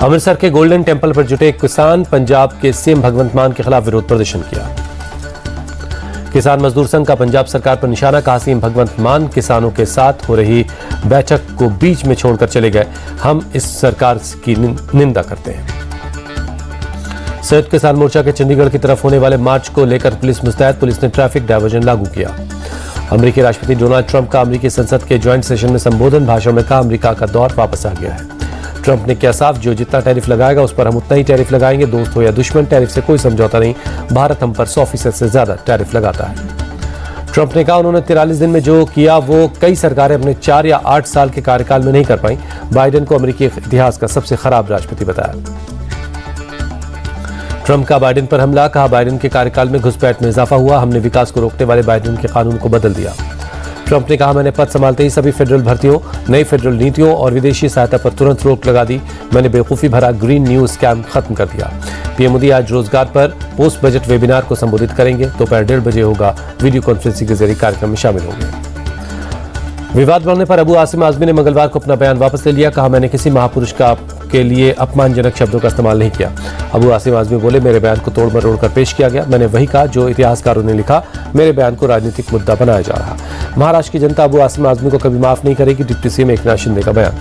अमृतसर के golden temple पर जुटे किसान पंजाब के सीएम भगवंत मान के खिलाफ विरोध प्रदर्शन किया। किसान मजदूर संघ का पंजाब सरकार पर निशाना, कहा सीएम भगवंत मान किसानों के साथ हो रही बैठक को बीच में छोड़कर चले गए। हम इस सरकार की निंदा करते हैं। संयुक्त किसान मोर्चा के चंडीगढ़ की तरफ होने वाले मार्च को लेकर पुलिस मुस्तैद, पुलिस ने ट्रैफिक डायवर्जन लागू किया। अमेरिकी राष्ट्रपति डोनाल्ड ट्रंप का अमेरिकी संसद के ज्वाइंट सेशन में संबोधन, भाषण में कहा अमेरिका का दौर वापस आ गया है। ट्रंप ने किया साफ, जो जितना टैरिफ लगाएगा उस पर हम उतना ही टैरिफ लगाएंगे, दोस्त हो या दुश्मन, टैरिफ से कोई समझौता नहीं। भारत हम पर 100% से ज्यादा टैरिफ लगाता है। ट्रंप ने कहा उन्होंने 43 दिन में जो किया वो कई सरकारें अपने 4 या 8 साल के कार्यकाल में नहीं कर पाई। बाइडेन को अमेरिकी इतिहास का सबसे खराब राष्ट्रपति बताया। ट्रंप का बाइडेन पर हमला, कहा बाइडेन के कार्यकाल में घुसपैठ में इजाफा हुआ, हमने विकास को रोकने वाले बाइडेन के कानून को बदल दिया। ट्रंप ने कहा मैंने पद संभालते ही सभी फेडरल भर्तियों, नई फेडरल नीतियों और विदेशी सहायता पर तुरंत रोक लगा दी। मैंने बेवकूफ़ी भरा ग्रीन न्यू स्कैम खत्म कर दिया। पीएम मोदी आज रोजगार पर पोस्ट बजट वेबिनार को संबोधित करेंगे। दोपहर 1:30 बजे होगा, वीडियो कॉन्फ्रेंसिंग के जरिए कार्यक्रम में शामिल होंगे। विवाद बढ़ने पर अबू आसिम आजमी ने मंगलवार को अपना बयान वापस ले लिया, कहा मैंने किसी महापुरुष के लिए अपमानजनक शब्दों का इस्तेमाल नहीं किया। अबू आसिम आजमी बोले मेरे बयान को तोड़ मरोड़ कर पेश किया गया, मैंने वही कहा जो इतिहासकारों ने लिखा, मेरे बयान को राजनीतिक मुद्दा बनाया जा रहा। महाराष्ट्र की जनता अबू आसिम आजमी को कभी माफ नहीं करेगी। डिप्टी सीएम एकनाथ शिंदे का बयान।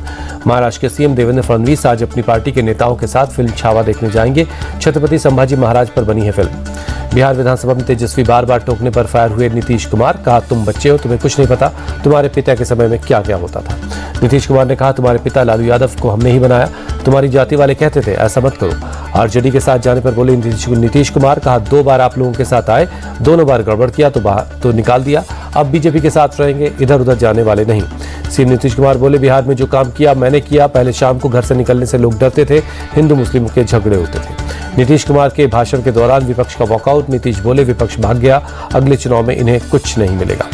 महाराष्ट्र के सीएम देवेंद्र फडणवीस आज अपनी पार्टी के नेताओं के साथ फिल्म छावा देखने जाएंगे। छत्रपति संभाजी महाराज पर बनी है फिल्म। बिहार विधानसभा में तेजस्वी बार बार टोकने पर फायर हुए नीतीश कुमार, कहा तुम बच्चे हो, तुम्हें कुछ नहीं पता, तुम्हारे पिता के समय में क्या क्या होता था। नीतीश कुमार ने कहा तुम्हारे पिता लालू यादव को हमने ही बनाया, तुम्हारी जाति वाले कहते थे ऐसा मत करो। आरजेडी के साथ जाने पर बोले नीतीश कुमार, कहा 2 बार आप लोगों के साथ आए, दोनों बार गड़बड़ किया तो निकाल दिया, अब बीजेपी के साथ रहेंगे, इधर उधर जाने वाले नहीं। सीएम नीतीश कुमार बोले बिहार में जो काम किया मैंने किया, पहले शाम को घर से निकलने से लोग डरते थे, हिंदू मुस्लिम के झगड़े होते थे। नीतीश कुमार के भाषण के दौरान विपक्ष का वॉकआउट, नीतीश बोले विपक्ष भाग गया, अगले चुनाव में इन्हें कुछ नहीं मिलेगा।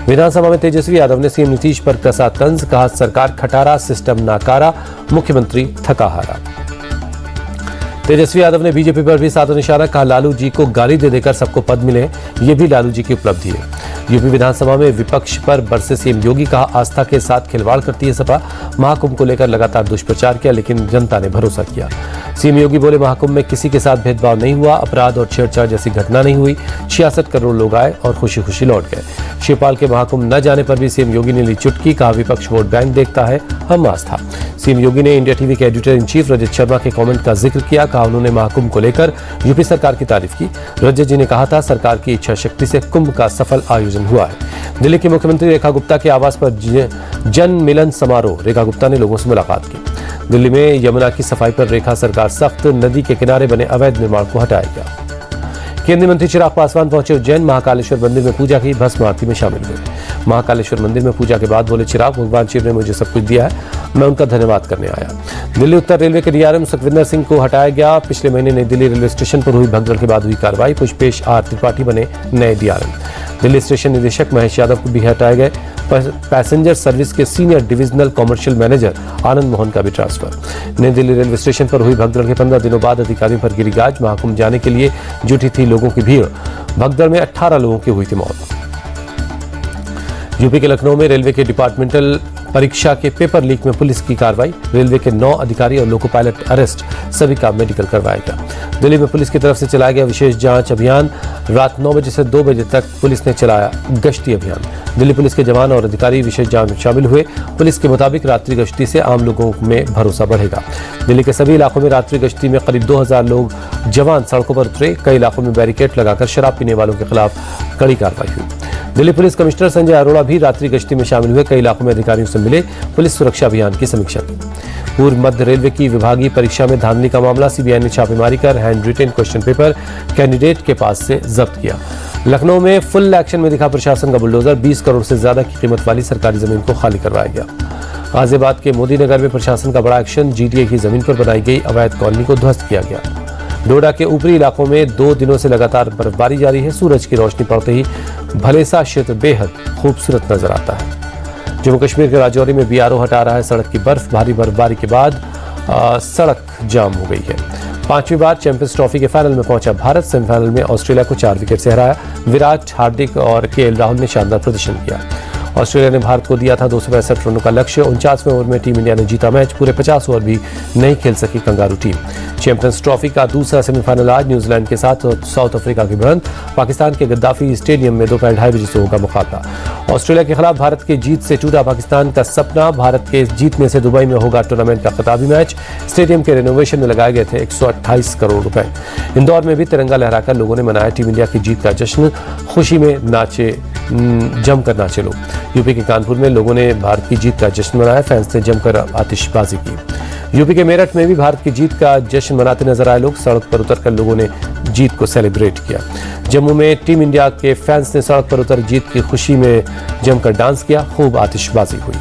विधानसभा में तेजस्वी यादव ने सीएम नीतीश पर कसा तंज, कहा सरकार खटारा, सिस्टम नाकारा, मुख्यमंत्री थका हारा। तेजस्वी यादव ने बीजेपी पर भी साधा निशाना, कहा लालू जी को गाली दे देकर सबको पद मिले, ये भी लालू जी की उपलब्धि है। यूपी विधानसभा में विपक्ष पर बरसे सीएम योगी, कहा आस्था के साथ खिलवाड़ करती है सपा। महाकुंभ को लेकर लगातार दुष्प्रचार किया लेकिन जनता ने भरोसा किया। सीएम योगी बोले महाकुंभ में किसी के साथ भेदभाव नहीं हुआ, अपराध और छेड़छाड़ जैसी घटना नहीं हुई, 66 करोड़ लोग आए और खुशी खुशी लौट गए। शिवपाल के महाकुंभ न जाने पर भी सीएम योगी ने ली चुटकी, कहा विपक्ष वोट बैंक देखता है, हम आस्था। सीएम योगी ने इंडिया टीवी के editor in chief Rajat Sharma के कमेंट का जिक्र किया, कहा उन्होंने महाकुंभ को लेकर यूपी सरकार की तारीफ की। रजत जी ने कहा था सरकार की इच्छा शक्ति से कुंभ का सफल आयोजन हुआ है। दिल्ली की मुख्यमंत्री रेखा गुप्ता के आवास पर जन मिलन समारोह, रेखा गुप्ता ने लोगों से मुलाकात की। दिल्ली में यमुना की सफाई पर रेखा सरकार सख्त, नदी के किनारे बने अवैध निर्माण को हटाएगा। केंद्रीय मंत्री चिराग पासवान पहुंचे उज्जैन, महाकालेश्वर मंदिर में पूजा की, भस्म आरती में शामिल हुए। महाकालेश्वर मंदिर में पूजा के बाद बोले चिराग भगवान शिव ने मुझे सब कुछ दिया है, मैं उनका धन्यवाद करने आया। दिल्ली उत्तर रेलवे के डीआरएम सुखविंदर सिंह को हटाया गया। पिछले महीने नई दिल्ली रेलवे स्टेशन पर हुई भगदड़ के बाद हुई कार्रवाई, पुष्पेश आर त्रिपाठी बने नए डीआरएम। दिल्ली स्टेशन निदेशक महेश यादव को भी हटाए गए। पैसेंजर सर्विस के senior divisional commercial manager Anand Mohan का भी ट्रांसफर। नई दिल्ली रेलवे स्टेशन पर हुई भगदड़ के 15 दिनों बाद अधिकारियों पर गिरी गाज, महाकुंभ जाने के लिए जुटी थी लोगों की भीड़। भगदड़ में 18 लोगों की हुई थी मौत। यूपी के लखनऊ में रेलवे के डिपार्टमेंटल परीक्षा के पेपर लीक में पुलिस की कार्रवाई, रेलवे के 9 अधिकारी और लोको पायलट अरेस्ट, सभी का मेडिकल करवाया गया। दिल्ली में पुलिस की तरफ से चलाया गया विशेष जांच अभियान, रात 9 बजे से 2 बजे तक पुलिस ने चलाया गश्ती अभियान। दिल्ली पुलिस के जवान और अधिकारी विशेष जांच में शामिल हुए। पुलिस के मुताबिक रात्रि गश्ती से आम लोगों में भरोसा बढ़ेगा। दिल्ली के सभी इलाकों में रात्रि गश्ती में करीब 2000 लोग जवान सड़कों पर उतरे। कई इलाकों में बैरिकेड लगाकर शराब पीने वालों के खिलाफ कड़ी कार्रवाई हुई। दिल्ली पुलिस कमिश्नर संजय अरोड़ा भी रात्रि गश्ती में शामिल हुए। कई इलाकों में अधिकारियों से मिले, पुलिस सुरक्षा अभियान की समीक्षा की। पूर्व मध्य रेलवे की विभागीय परीक्षा में धांधली का मामला, सीबीआई ने छापेमारी कर hand retain question paper candidate के पास से जब्त किया। लखनऊ में फुल एक्शन में दिखा प्रशासन का बुलडोजर, 20 करोड़ से ज्यादा की कीमत वाली सरकारी जमीन को खाली करवाया गया। गाजियाबाद के मोदी नगर में प्रशासन का बड़ा एक्शन, जीडीए की जमीन पर बनाई गई अवैध कॉलोनी को ध्वस्त किया गया। डोडा के ऊपरी इलाकों में 2 दिनों से लगातार बर्फबारी जारी है। सूरज की रोशनी पड़ते ही भलेसा क्षेत्र बेहद खूबसूरत नजर आता है। जम्मू कश्मीर के राजौरी में बीआरओ हटा रहा है सड़क की बर्फ। भारी बर्फबारी के बाद सड़क जाम हो गई है। 5वीं बार चैंपियंस ट्रॉफी के फाइनल में पहुंचा भारत। सेमीफाइनल में ऑस्ट्रेलिया को 4 विकेट से हराया। विराट, हार्दिक और केएल राहुल ने शानदार प्रदर्शन किया। ऑस्ट्रेलिया ने भारत को दिया था 265 रनों का लक्ष्य। 49वें ओवर में टीम इंडिया ने जीता मैच। पूरे 50 ओवर भी नहीं खेल सकी कंगारू टीम। चैंपियंस ट्रॉफी का दूसरा सेमीफाइनल आज न्यूजीलैंड के साथ साउथ अफ्रीका की भिड़ंत। पाकिस्तान के गद्दाफी स्टेडियम में दोपहर 2:30 बजे से होगा मुकाबला। ऑस्ट्रेलिया के खिलाफ भारत के जीत से टूटा पाकिस्तान का सपना। भारत के जीतने से दुबई में होगा टूर्नामेंट का खिताबी मैच। स्टेडियम के रेनोवेशन में लगाए गए थे 128 करोड़ रुपए। इंदौर में भी तिरंगा लहराकर लोगों ने मनाया टीम इंडिया की जीत का जश्न। खुशी में नाचे, जमकर नाचे लोग। यूपी के कानपुर में लोगों ने भारत की जीत का जश्न मनाया। फैंस ने जमकर आतिशबाजी की। यूपी के मेरठ में भी भारत की जीत का जश्न मनाते नजर आए लोग। सड़क पर उतरकर लोगों ने जीत को सेलिब्रेट किया। जम्मू में टीम इंडिया के फैंस ने सड़क पर उतर जीत की खुशी में जमकर डांस किया। खूब आतिशबाजी हुई।